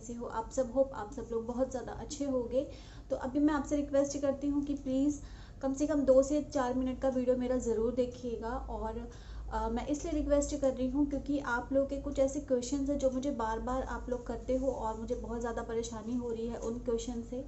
कैसे हो आप सब। होप आप सब लोग बहुत ज़्यादा अच्छे होंगे। तो अभी मैं आपसे रिक्वेस्ट करती हूँ कि प्लीज़ कम से कम 2 से 4 मिनट का वीडियो मेरा ज़रूर देखिएगा। और मैं इसलिए रिक्वेस्ट कर रही हूँ क्योंकि आप लोग के कुछ ऐसे क्वेश्चंस हैं जो मुझे बार बार आप लोग करते हो और मुझे बहुत ज़्यादा परेशानी हो रही है उन क्वेश्चन से।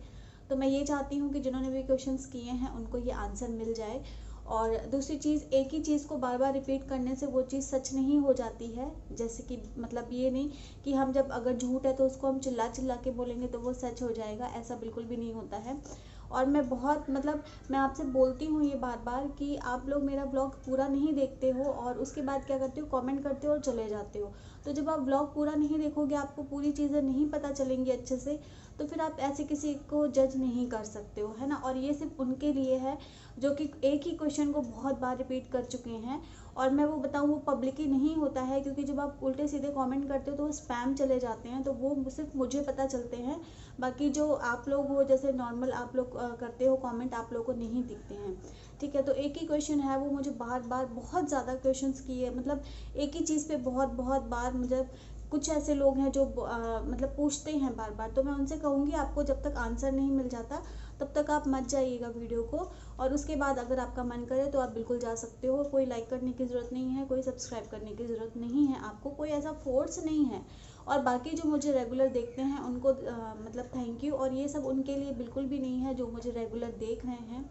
तो मैं ये चाहती हूँ कि जिन्होंने भी क्वेश्चंस किए हैं उनको ये आंसर मिल जाए। और दूसरी चीज़, एक ही चीज़ को बार बार रिपीट करने से वो चीज़ सच नहीं हो जाती है। जैसे कि मतलब ये नहीं कि हम जब अगर झूठ है तो उसको हम चिल्ला चिल्ला के बोलेंगे तो वो सच हो जाएगा, ऐसा बिल्कुल भी नहीं होता है। और मैं बहुत मतलब मैं आपसे बोलती हूँ ये बार बार कि आप लोग मेरा ब्लॉग पूरा नहीं देखते हो और उसके बाद क्या करते हो, कमेंट करते हो और चले जाते हो। तो जब आप ब्लॉग पूरा नहीं देखोगे, आपको पूरी चीज़ें नहीं पता चलेंगी अच्छे से, तो फिर आप ऐसे किसी को जज नहीं कर सकते हो, है ना। और ये सिर्फ उनके लिए है जो कि एक ही क्वेश्चन को बहुत बार रिपीट कर चुके हैं। और मैं वो बताऊँ, वो पब्लिकली नहीं होता है, क्योंकि जब आप उल्टे सीधे कमेंट करते हो तो वो स्पैम चले जाते हैं, तो वो सिर्फ मुझे पता चलते हैं। बाकी जो आप लोग हो, जैसे नॉर्मल आप लोग करते हो कमेंट, आप लोगों को नहीं दिखते हैं, ठीक है। तो एक ही क्वेश्चन है, वो मुझे बार बार बहुत ज़्यादा क्वेश्चंस किए, मतलब एक ही चीज़ पे बहुत बहुत बार मुझे कुछ ऐसे लोग हैं जो मतलब पूछते हैं बार बार। तो मैं उनसे कहूँगी आपको जब तक आंसर नहीं मिल जाता तब तक आप मत जाइएगा वीडियो को। और उसके बाद अगर आपका मन करे तो आप बिल्कुल जा सकते हो। कोई लाइक करने की ज़रूरत नहीं है, कोई सब्सक्राइब करने की ज़रूरत नहीं है, आपको कोई ऐसा फोर्स नहीं है। और बाकी जो मुझे रेगुलर देखते हैं उनको मतलब थैंक यू। और ये सब उनके लिए बिल्कुल भी नहीं है जो मुझे रेगुलर देख रहे हैं।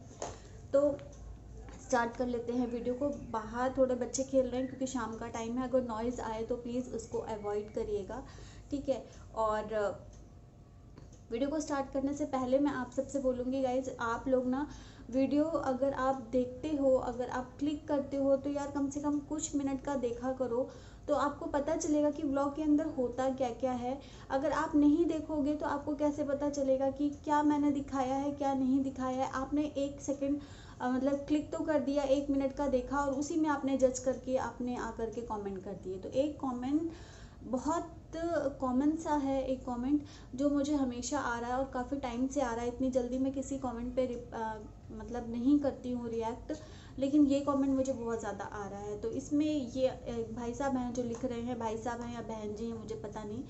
तो स्टार्ट कर लेते हैं वीडियो को। बाहर थोड़े बच्चे खेल रहे हैं क्योंकि शाम का टाइम है, अगर नॉइज़ आए तो प्लीज़ उसको अवॉइड करिएगा, ठीक है। और वीडियो को स्टार्ट करने से पहले मैं आप सबसे बोलूँगी गाइज, आप लोग ना वीडियो अगर आप देखते हो, अगर आप क्लिक करते हो, तो यार कम से कम कुछ मिनट का देखा करो, तो आपको पता चलेगा कि व्लॉग के अंदर होता क्या क्या है। अगर आप नहीं देखोगे तो आपको कैसे पता चलेगा कि क्या मैंने दिखाया है क्या नहीं दिखाया है। आपने 1 सेकेंड मतलब क्लिक तो कर दिया, 1 मिनट का देखा और उसी में आपने जज करके आपने आकर के कमेंट कर दिए। तो एक कमेंट बहुत कॉमन सा है, एक कमेंट जो मुझे हमेशा आ रहा है और काफ़ी टाइम से आ रहा है। इतनी जल्दी मैं किसी कमेंट पे मतलब नहीं करती हूँ रिएक्ट, लेकिन ये कमेंट मुझे बहुत ज़्यादा आ रहा है। तो इसमें ये भाई साहब हैं जो लिख रहे हैं, भाई साहब हैं या बहन जी हैं मुझे पता नहीं।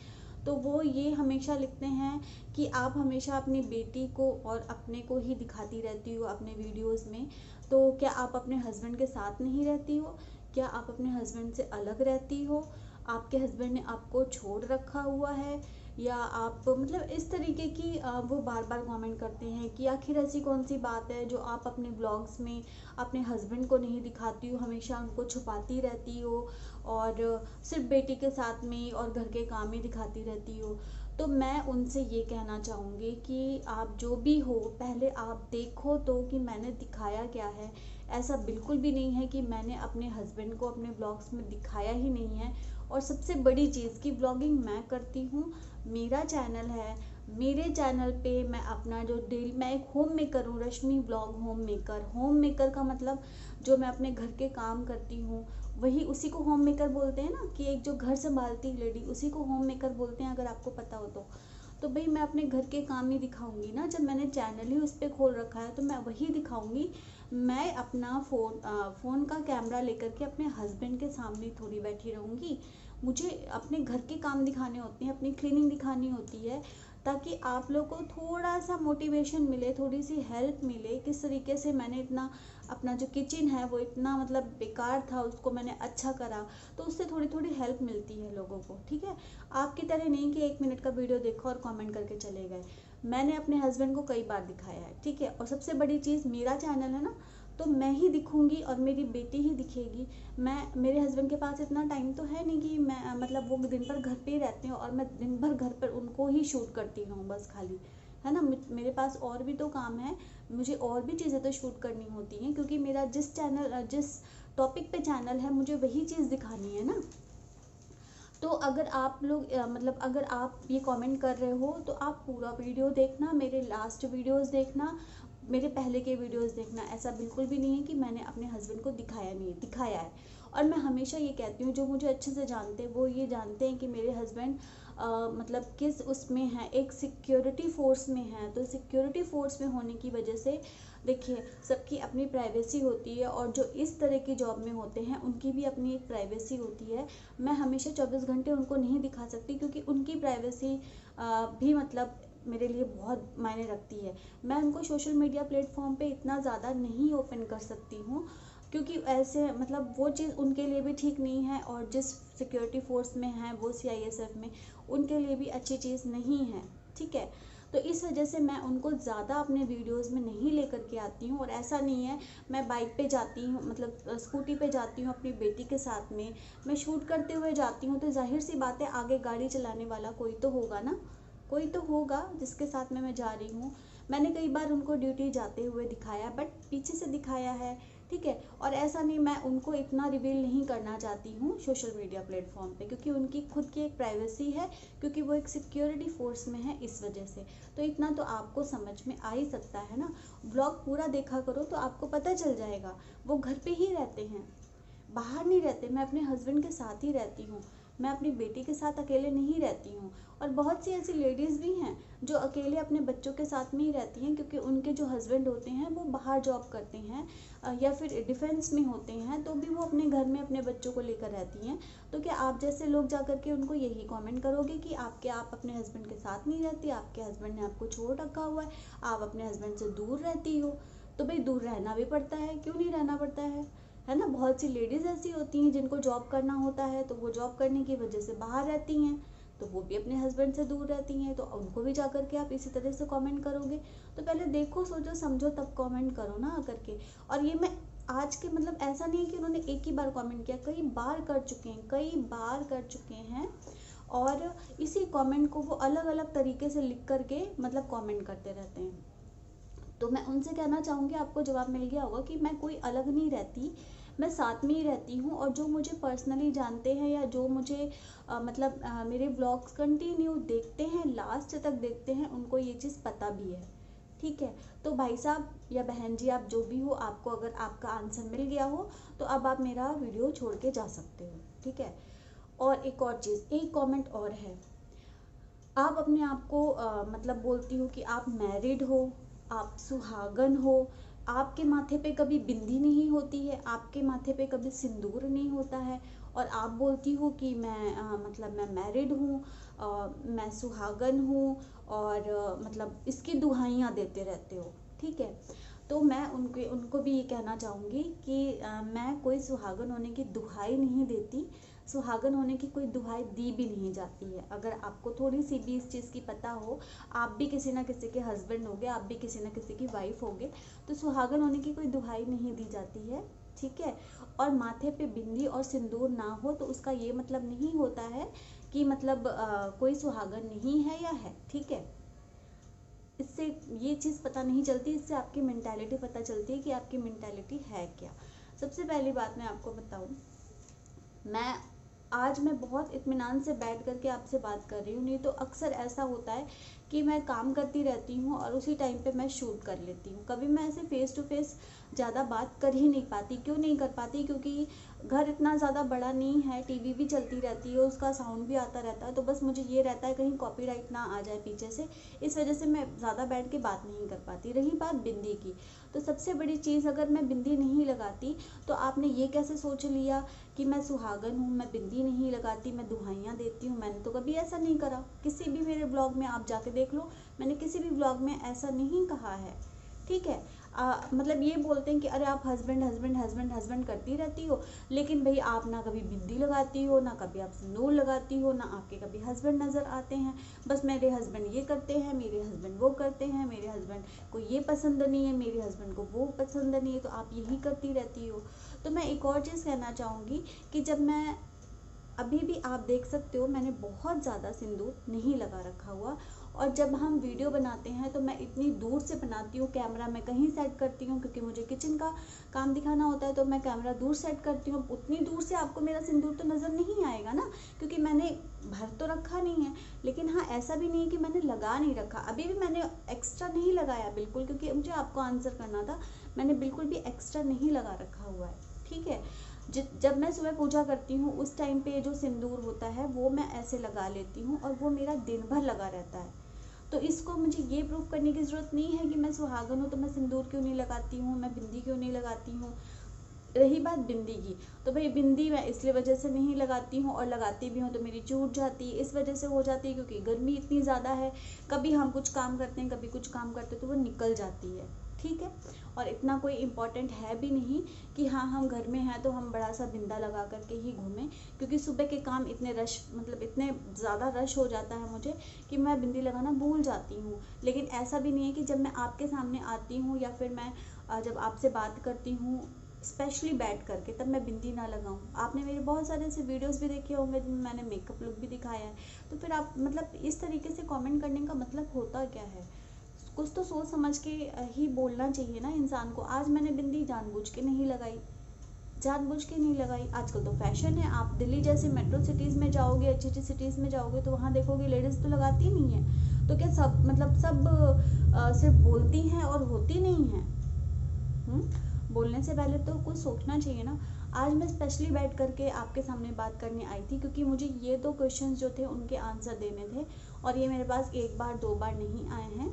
तो वो ये हमेशा लिखते हैं कि आप हमेशा अपनी बेटी को और अपने को ही दिखाती रहती हो अपने वीडियोस में। तो क्या आप अपने हस्बैंड के साथ नहीं रहती हो? क्या आप अपने हस्बैंड से अलग रहती हो? आपके हस्बैंड ने आपको छोड़ रखा हुआ है? या आप मतलब इस तरीके की वो बार बार कमेंट करते हैं कि आखिर ऐसी कौन सी बात है जो आप अपने ब्लॉग्स में अपने हस्बैंड को नहीं दिखाती हो, हमेशा उनको छुपाती रहती हो और सिर्फ बेटी के साथ में और घर के काम ही दिखाती रहती हो। तो मैं उनसे ये कहना चाहूँगी कि आप जो भी हो, पहले आप देखो तो कि मैंने दिखाया क्या है। ऐसा बिल्कुल भी नहीं है कि मैंने अपने हस्बैंड को अपने ब्लॉग्स में दिखाया ही नहीं है। और सबसे बड़ी चीज़ कि ब्लॉगिंग मैं करती हूँ, मेरा चैनल है, मेरे चैनल पे मैं अपना जो डेली, मैं एक होम मेकर हूँ, Rashmi blog home maker. Home maker का मतलब जो मैं अपने घर के काम करती हूँ वही, उसी को होम मेकर बोलते हैं ना, कि एक जो घर संभालती लेडी उसी को होम मेकर बोलते हैं, अगर आपको पता हो तो भाई मैं अपने घर के काम ही दिखाऊंगी ना। जब मैंने चैनल ही उस पर खोल रखा है तो मैं वही दिखाऊंगी। मैं अपना फ़ोन का कैमरा लेकर के अपने हस्बैंड के सामने थोड़ी बैठी रहूँगी। मुझे अपने घर के काम दिखाने होते हैं, अपनी क्लीनिंग दिखानी होती है, ताकि आप लोग को थोड़ा सा मोटिवेशन मिले, थोड़ी सी हेल्प मिले किस तरीके से मैंने इतना अपना जो किचन है वो इतना मतलब बेकार था उसको मैंने अच्छा करा। तो उससे थोड़ी थोड़ी हेल्प मिलती है लोगों को, ठीक है। आपकी तरह नहीं कि 1 मिनट का वीडियो देखो और कमेंट करके चले गए। मैंने अपने हस्बैंड को कई बार दिखाया है, ठीक है। और सबसे बड़ी चीज़, मेरा चैनल है ना, तो मैं ही दिखूंगी और मेरी बेटी ही दिखेगी। मेरे हस्बैंड के पास इतना टाइम तो है नहीं कि मैं मतलब वो दिन भर घर पे ही रहते हैं और मैं दिन भर घर पर उनको ही शूट करती रहूँ बस खाली, है ना। मेरे पास और भी तो काम है, मुझे और भी चीज़ें तो शूट करनी होती हैं, क्योंकि मेरा जिस टॉपिक पे चैनल है मुझे वही चीज़ दिखानी है ना। तो अगर आप लोग मतलब अगर आप ये कमेंट कर रहे हो तो आप पूरा वीडियो देखना, मेरे लास्ट वीडियोस देखना, मेरे पहले के वीडियोस देखना। ऐसा बिल्कुल भी नहीं है कि मैंने अपने हस्बैंड को दिखाया नहीं, दिखाया है। और मैं हमेशा ये कहती हूँ, जो मुझे अच्छे से जानते हैं वो ये जानते हैं कि मेरे हस्बैंड मतलब किस उसमें हैं, एक सिक्योरिटी फोर्स में हैं। तो सिक्योरिटी फोर्स में होने की वजह से देखिए, सबकी अपनी प्राइवेसी होती है और जो इस तरह की जॉब में होते हैं उनकी भी अपनी एक प्राइवेसी होती है। मैं हमेशा 24 घंटे उनको नहीं दिखा सकती, क्योंकि उनकी प्राइवेसी भी मतलब मेरे लिए बहुत मायने रखती है। मैं उनको सोशल मीडिया प्लेटफॉर्म पे इतना ज़्यादा नहीं ओपन कर सकती हूँ, क्योंकि ऐसे मतलब वो चीज़ उनके लिए भी ठीक नहीं है, और जिस सिक्योरिटी फोर्स में है वो CISF में, उनके लिए भी अच्छी चीज़ नहीं है। ठीक है, तो इस वजह से मैं उनको ज़्यादा अपने वीडियोस में नहीं लेकर के आती हूँ। और ऐसा नहीं है, मैं बाइक पे जाती हूँ, मतलब स्कूटी पे जाती हूँ अपनी बेटी के साथ में, मैं शूट करते हुए जाती हूँ, तो जाहिर सी बात है आगे गाड़ी चलाने वाला कोई तो होगा ना, कोई तो होगा जिसके साथ में मैं जा रही हूँ। मैंने कई बार उनको ड्यूटी जाते हुए दिखाया, बट पीछे से दिखाया है। ठीक है, और ऐसा नहीं, मैं उनको इतना रिवील नहीं करना चाहती हूँ सोशल मीडिया प्लेटफॉर्म पे, क्योंकि उनकी खुद की एक प्राइवेसी है, क्योंकि वो एक सिक्योरिटी फोर्स में है, इस वजह से। तो इतना तो आपको समझ में आ ही सकता है ना। ब्लॉग पूरा देखा करो तो आपको पता चल जाएगा। वो घर पे ही रहते हैं, बाहर नहीं रहते। मैं अपने हस्बैंड के साथ ही रहती हूँ, मैं अपनी बेटी के साथ अकेले नहीं रहती हूँ। और बहुत सी ऐसी लेडीज़ भी हैं जो अकेले अपने बच्चों के साथ में ही रहती हैं, क्योंकि उनके जो हस्बैंड होते हैं वो बाहर जॉब करते हैं या फिर डिफेंस में होते हैं, तो भी वो अपने घर में अपने बच्चों को लेकर रहती हैं। तो क्या आप जैसे लोग जा कर के उनको यही कमेंट करोगे कि आप अपने हस्बैंड के साथ नहीं रहती, आपके हस्बैंड ने आपको छोड़ रखा हुआ है, आप अपने हस्बैंड से दूर रहती हो? तो भाई दूर रहना भी पड़ता है, क्यों नहीं रहना पड़ता है ना। बहुत सी लेडीज़ ऐसी होती हैं जिनको जॉब करना होता है, तो वो जॉब करने की वजह से बाहर रहती हैं, तो वो भी अपने हस्बैंड से दूर रहती हैं, तो उनको भी जा कर के आप इसी तरह से कमेंट करोगे? तो पहले देखो, सोचो समझो, तब कमेंट करो ना आकर के। और ये मैं आज के मतलब ऐसा नहीं है कि उन्होंने एक ही बार कमेंट किया, कई बार कर चुके हैं, कई बार कर चुके हैं। और इसी कमेंट को वो अलग अलग तरीके से लिख करके मतलब कमेंट करते रहते हैं। तो मैं उनसे कहना चाहूँगी, आपको जवाब मिल गया होगा कि मैं कोई अलग नहीं रहती, मैं साथ में ही रहती हूँ। और जो मुझे पर्सनली जानते हैं या जो मुझे मेरे ब्लॉग्स कंटिन्यू देखते हैं, लास्ट तक देखते हैं, उनको ये चीज़ पता भी है। ठीक है, तो भाई साहब या बहन जी, आप जो भी हो, आपको अगर आपका आंसर मिल गया हो तो अब आप मेरा वीडियो छोड़ के जा सकते हो। ठीक है, और एक और चीज़, एक कमेंट और है। आप अपने आप को मतलब बोलती हो कि आप मैरिड हो, आप सुहागन हो, आपके माथे पे कभी बिंदी नहीं होती है, आपके माथे पे कभी सिंदूर नहीं होता है, और आप बोलती हो कि मैं मैरिड हूँ, मैं सुहागन हूँ, और मतलब इसकी दुहाइयाँ देते रहते हो। ठीक है, तो मैं उनको भी ये कहना चाहूँगी कि मैं कोई सुहागन होने की दुहाई नहीं देती, सुहागन होने की कोई दुहाई दी भी नहीं जाती है। अगर आपको थोड़ी सी भी इस चीज़ की पता हो, आप भी किसी ना किसी के हस्बैंड होगे, आप भी किसी ना किसी की वाइफ होगे, तो सुहागन होने की कोई दुहाई नहीं दी जाती है। ठीक है, और माथे पे बिंदी और सिंदूर ना हो तो उसका ये मतलब नहीं होता है कि कोई सुहागन नहीं है या है। ठीक है, इससे ये चीज़ पता नहीं चलती, इससे आपकी मेंटालिटी पता चलती है कि आपकी मेंटालिटी है क्या। सबसे पहली बात मैं आपको बताऊं, मैं बहुत इत्मीनान से बैठ करके आपसे बात कर रही हूँ, नहीं तो अक्सर ऐसा होता है कि मैं काम करती रहती हूँ और उसी टाइम पे मैं शूट कर लेती हूँ। कभी मैं ऐसे फेस टू फेस ज़्यादा बात कर ही नहीं पाती। क्यों नहीं कर पाती? क्योंकि घर इतना ज़्यादा बड़ा नहीं है, टीवी भी चलती रहती है, उसका साउंड भी आता रहता है, तो बस मुझे ये रहता है कहीं कॉपीराइट ना आ जाए पीछे से, इस वजह से मैं ज़्यादा बैठ के बात नहीं कर पाती। रही बात बिंदी की, तो सबसे बड़ी चीज़, अगर मैं बिंदी नहीं लगाती तो आपने ये कैसे सोच लिया कि मैं सुहागन हूँ, मैं बिंदी नहीं लगाती, मैं दुहाइयाँ देती हूँ? मैंने तो कभी ऐसा नहीं करा। किसी भी मेरे ब्लॉग में आप जाके देख लो, मैंने किसी भी ब्लॉग में ऐसा नहीं कहा है। ठीक है, मतलब ये बोलते हैं कि अरे आप हस्बैंड हस्बैंड हस्बैंड हस्बैंड करती रहती हो, लेकिन भाई आप ना कभी बिंदी लगाती हो, ना कभी आप सिंदूर लगाती हो, ना आपके कभी हस्बैंड नज़र आते हैं। बस मेरे हस्बैंड ये करते हैं, मेरे हस्बैंड वो करते हैं, मेरे हस्बैंड को ये पसंद नहीं है, मेरे हस्बैंड को वो पसंद नहीं है, तो आप यही करती रहती हो। तो मैं एक और चीज़ कहना चाहूँगी कि जब मैं अभी भी आप देख सकते हो, मैंने बहुत ज़्यादा सिंदूर नहीं लगा रखा हुआ। और जब हम वीडियो बनाते हैं तो मैं इतनी दूर से बनाती हूँ, कैमरा मैं कहीं सेट करती हूँ, क्योंकि मुझे किचन का काम दिखाना होता है, तो मैं कैमरा दूर सेट करती हूँ। उतनी दूर से आपको मेरा सिंदूर तो नज़र नहीं आएगा ना, क्योंकि मैंने भर तो रखा नहीं है। लेकिन हाँ, ऐसा भी नहीं है कि मैंने लगा नहीं रखा, अभी भी मैंने एक्स्ट्रा नहीं लगाया बिल्कुल, क्योंकि मुझे आपको आंसर करना था। मैंने बिल्कुल भी एक्स्ट्रा नहीं लगा रखा हुआ है। ठीक है, जब मैं सुबह पूजा करती हूँ उस टाइम पे जो सिंदूर होता है वो मैं ऐसे लगा लेती हूँ, और वो मेरा दिन भर लगा रहता है। तो इसको मुझे ये प्रूव करने की ज़रूरत नहीं है कि मैं सुहागन हूँ तो मैं सिंदूर क्यों नहीं लगाती हूँ, मैं बिंदी क्यों नहीं लगाती हूँ। रही बात बिंदी की, तो भाई बिंदी मैं इसलिए वजह से नहीं लगाती हूँ, और लगाती भी हूँ तो मेरी छूट जाती है, इस वजह से हो जाती है क्योंकि गर्मी इतनी ज़्यादा है। कभी हम कुछ काम करते हैं, कभी कुछ काम करते हैं, तो वो निकल जाती है, ठीक है। और इतना कोई इम्पोर्टेंट है भी नहीं कि हाँ हम घर में हैं तो हम बड़ा सा बिंदा लगा करके ही घूमें, क्योंकि सुबह के काम इतने रश, मतलब इतने ज़्यादा रश हो जाता है मुझे कि मैं बिंदी लगाना भूल जाती हूँ। लेकिन ऐसा भी नहीं है कि जब मैं आपके सामने आती हूँ या फिर मैं जब आपसे बात करती हूँ स्पेशली बैठ करके, तब मैं बिंदी ना लगाऊं। आपने मेरे बहुत सारे ऐसे वीडियोस भी देखे होंगे जिनमें मैंने मेकअप लुक भी दिखाया है। तो फिर आप मतलब इस तरीके से कमेंट करने का मतलब होता क्या है? कुछ तो सोच समझ के ही बोलना चाहिए ना इंसान को। आज मैंने बिंदी जानबूझ के नहीं लगाई, जानबूझ के नहीं लगाई। आजकल तो फैशन है, आप दिल्ली जैसे मेट्रो सिटीज़ में जाओगे, अच्छी अच्छी सिटीज़ में जाओगे तो वहाँ देखोगे लेडीज़ तो लगाती नहीं है। तो क्या सब मतलब सब सिर्फ बोलती हैं और होती नहीं हैं? बोलने से पहले तो कुछ सोचना चाहिए ना। आज मैं स्पेशली बैठ करके आपके सामने बात करने आई थी क्योंकि मुझे ये 2 क्वेश्चंस जो थे उनके आंसर देने थे, और ये मेरे पास 1 बार 2 बार नहीं आए हैं।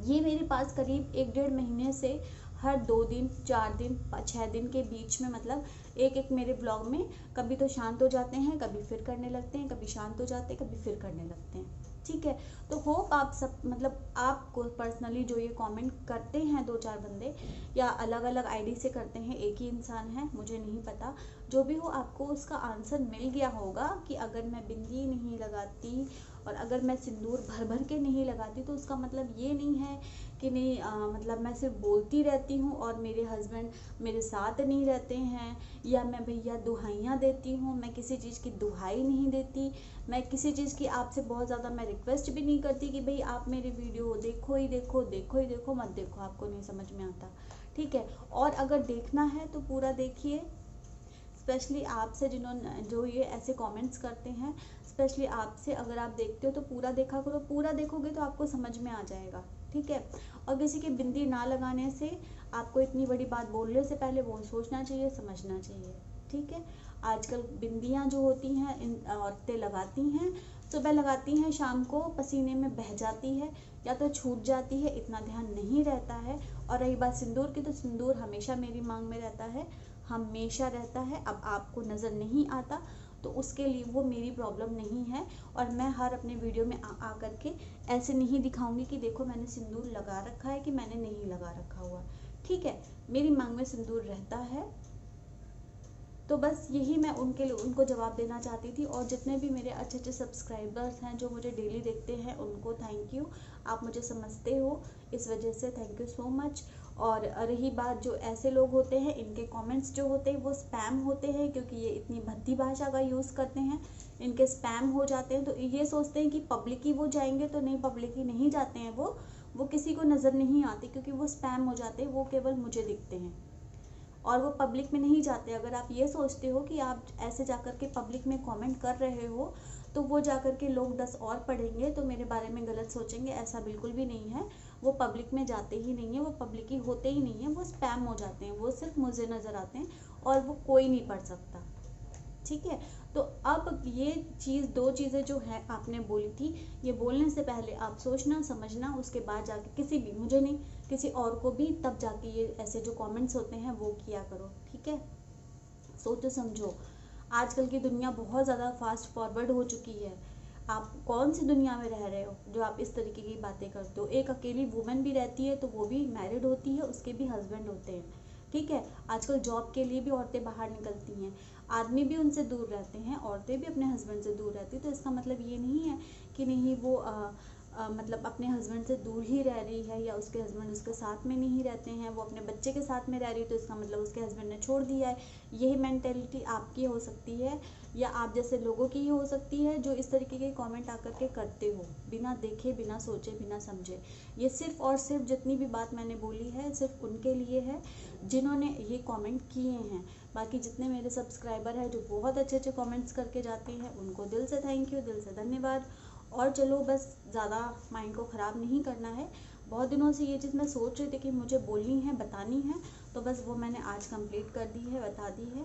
ये मेरे पास करीब 1 डेढ़ महीने से हर 2 दिन 4 दिन 6 दिन के बीच में, मतलब एक मेरे ब्लॉग में कभी तो शांत हो जाते हैं, कभी फिर करने लगते हैं, कभी शांत हो जाते हैं, कभी फिर करने लगते हैं, ठीक है। तो होप आप सब मतलब आपको पर्सनली जो ये कमेंट करते हैं 2-4 बंदे, या अलग अलग आईडी से करते हैं, एक ही इंसान है, मुझे नहीं पता, जो भी हो आपको उसका आंसर मिल गया होगा कि अगर मैं बिंदी नहीं लगाती और अगर मैं सिंदूर भर भर के नहीं लगाती तो उसका मतलब ये नहीं है कि नहीं मतलब मैं सिर्फ बोलती रहती हूँ और मेरे हस्बैंड मेरे साथ नहीं रहते हैं, या मैं भैया दुहाइयाँ देती हूँ। मैं किसी चीज़ की दुहाई नहीं देती, मैं किसी चीज़ की आपसे बहुत ज़्यादा मैं रिक्वेस्ट भी नहीं करती कि भाई आप मेरे वीडियो देखो ही देखो, देखो ही देखो, मत देखो आपको नहीं समझ में आता, ठीक है। और अगर देखना है तो पूरा देखिए, स्पेशली आपसे जिन्होंने जो ये ऐसे कमेंट्स करते हैं, स्पेशली आपसे अगर आप देखते हो तो पूरा देखा करो। पूरा देखोगे तो आपको समझ में आ जाएगा, ठीक है। और किसी की बिंदी ना लगाने से आपको इतनी बड़ी बात बोलने से पहले वो सोचना चाहिए, समझना चाहिए, ठीक है। आजकल बिंदियाँ जो होती हैं इन औरतें लगाती हैं, सुबह लगाती हैं, शाम को पसीने में बह जाती है या तो छूट जाती है, इतना ध्यान नहीं रहता है। और रही बात सिंदूर की, तो सिंदूर हमेशा मेरी मांग में रहता है, हमेशा रहता है। अब आपको नज़र नहीं आता तो उसके लिए वो मेरी प्रॉब्लम नहीं है, और मैं हर अपने वीडियो में आ करके ऐसे नहीं दिखाऊंगी कि देखो मैंने सिंदूर लगा रखा है कि मैंने नहीं लगा रखा हुआ, ठीक है। मेरी मांग में सिंदूर रहता है। तो बस यही मैं उनको जवाब देना चाहती थी। और जितने भी मेरे अच्छे अच्छे सब्सक्राइबर्स हैं जो मुझे डेली देखते हैं उनको थैंक यू, आप मुझे समझते हो, इस वजह से थैंक यू सो मच। और रही बात जो ऐसे लोग होते हैं, इनके कमेंट्स जो होते हैं वो स्पैम होते हैं, क्योंकि ये इतनी भद्दी भाषा का यूज़ करते हैं, इनके स्पैम हो जाते हैं। तो ये सोचते हैं कि पब्लिक ही वो जाएंगे, तो नहीं, पब्लिक ही नहीं जाते हैं, वो किसी को नज़र नहीं आती क्योंकि वो स्पैम हो जाते हैं, वो केवल मुझे दिखते हैं और वो पब्लिक में नहीं जाते। अगर आप ये सोचते हो कि आप ऐसे जाकर के पब्लिक में कमेंट कर रहे हो तो वो जाकर के लोग 10 और पढ़ेंगे तो मेरे बारे में गलत सोचेंगे, ऐसा बिल्कुल भी नहीं है। वो पब्लिक में जाते ही नहीं है, वो पब्लिक ही होते ही नहीं है, वो स्पैम हो जाते हैं, वो सिर्फ मुझे नज़र आते हैं और वो कोई नहीं पढ़ सकता, ठीक है। तो अब ये चीज़, 2 चीज़ें जो है आपने बोली थी, ये बोलने से पहले आप सोचना समझना, उसके बाद जाके किसी भी, मुझे नहीं किसी और को भी, तब जाके ये ऐसे जो कमेंट्स होते हैं वो किया करो, ठीक है। सोचो समझो, आजकल की दुनिया बहुत ज़्यादा फास्ट फॉरवर्ड हो चुकी है। आप कौन सी दुनिया में रह रहे हो जो आप इस तरीके की बातें करते हो? एक अकेली वुमेन भी रहती है तो वो भी मैरिड होती है, उसके भी हस्बैंड होते हैं, ठीक है। आजकल जॉब के लिए भी औरतें बाहर निकलती हैं, आदमी भी उनसे दूर रहते हैं, औरतें भी अपने हस्बैंड से दूर रहती हैं। तो इसका मतलब ये नहीं है कि नहीं वो मतलब अपने हस्बैंड से दूर ही रह रही है, या उसके हस्बैंड उसके साथ में नहीं रहते हैं, वो अपने बच्चे के साथ में रह रही है तो इसका मतलब उसके हस्बैंड ने छोड़ दिया है। यही मेंटेलिटी आपकी हो सकती है, या आप जैसे लोगों की ही हो सकती है जो इस तरीके के कमेंट आकर के करते हो, बिना देखे, बिना सोचे, बिना समझे। ये सिर्फ और सिर्फ जितनी भी बात मैंने बोली है सिर्फ उनके लिए है जिन्होंने ये कमेंट किए हैं। बाकी जितने मेरे सब्सक्राइबर हैं जो बहुत अच्छे अच्छे कमेंट्स करके जाते हैं, उनको दिल से थैंक यू, दिल से धन्यवाद। और चलो बस ज़्यादा माइंड को ख़राब नहीं करना है। बहुत दिनों से ये चीज़ मैं सोच रही थी कि मुझे बोलनी है, बतानी है, तो बस वो मैंने आज कंप्लीट कर दी है, बता दी है।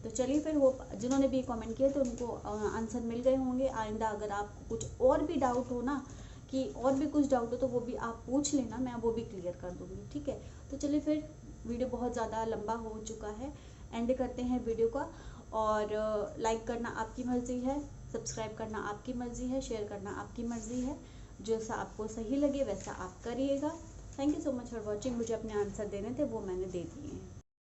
तो चलिए फिर, वो जिन्होंने भी कमेंट किए तो उनको आंसर मिल गए होंगे। आइंदा अगर आपको कुछ और भी डाउट हो ना कि और भी कुछ डाउट हो तो वो भी आप पूछ लेना, मैं वो भी क्लियर कर दूँगी, ठीक है। तो चलिए फिर, वीडियो बहुत ज़्यादा लंबा हो चुका है, एंड करते हैं वीडियो का। और लाइक करना आपकी मर्ज़ी है, सब्सक्राइब करना आपकी मर्ज़ी है, शेयर करना आपकी मर्ज़ी है, जैसा आपको सही लगे वैसा आप करिएगा। Thank you so much for watching. मुझे अपने आंसर देने थे, वो मैंने दे दिए हैं।